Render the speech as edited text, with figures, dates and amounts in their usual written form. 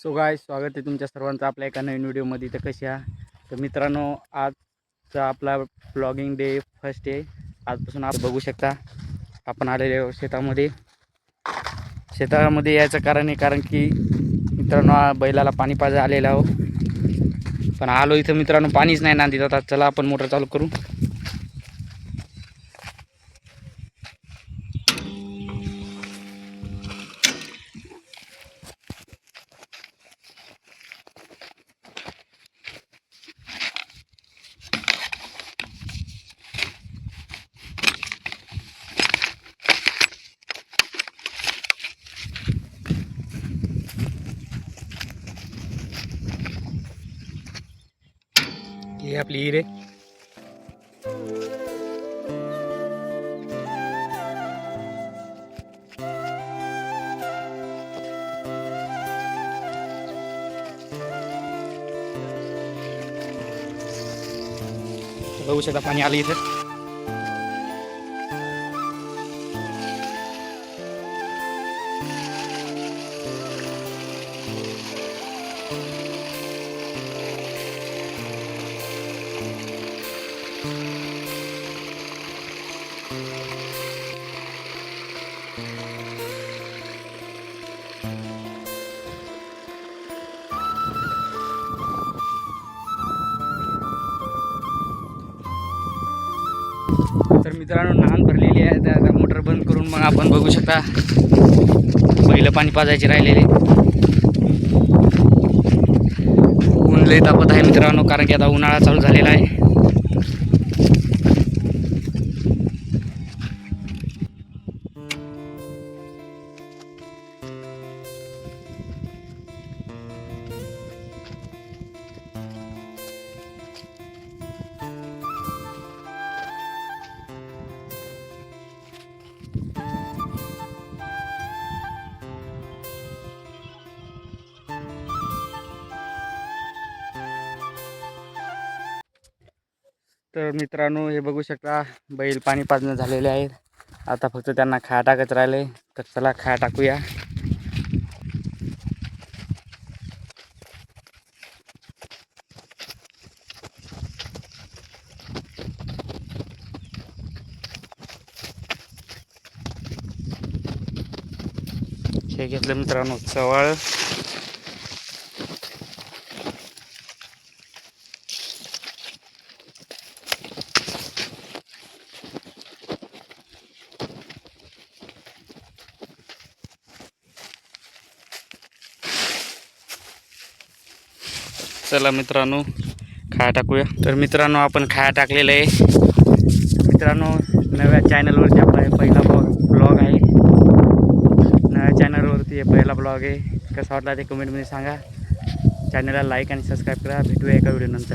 So गाय स्वागत आहे तुमच्या सर्वांचं आपल्या एका नवीन व्हिडिओमध्ये. तर कशी आहे तर मित्रांनो, आजचा आपला ब्लॉगिंग डे फर्स्ट आहे. आजपासून आपण बघू शकता आपण आलेले शेतामध्ये. शेतामध्ये यायचं कारण आहे कारण की मित्रांनो बैलाला पाणी पाजायला आलेला आहो. पण आलो इथं मित्रांनो पाणीच नाही नांदीत. आता चला आपण मोटर चालू करू. ही आपली हिर आहे. बघू शकता पाणी आलं इथं. तर मित्रांनो नान भरलेली आहे. त्या मोटर बंद करून मग आपण बघू शकता बैल पाणी पाजायचे राहिलेले. ऊन लई तापत आहे मित्रांनो कारण की आता उन्हाळा चालू झालेला आहे. तर मित्रांनो हे बघू शकता बैल पाणी पाजणं झालेले आहे. आता फक्त त्यांना खाया टाकत राहिले. तर चला खाया टाकूया. हे घेतलं मित्रांनो चवळ. चला मित्रांनो खाया टाकूया. तर मित्रांनो आपण खाया टाकलेलं आहे. मित्रांनो नव्या चॅनलवरती आपला पहिला ब्लॉग आहे. नव्या चॅनलवरती हे पहिला ब्लॉग आहे. कसा वाटला ते कमेंटमध्ये सांगा. चॅनलला लाईक आणि सबस्क्राईब करा. भेटूया एका व्हिडिओ नंतर.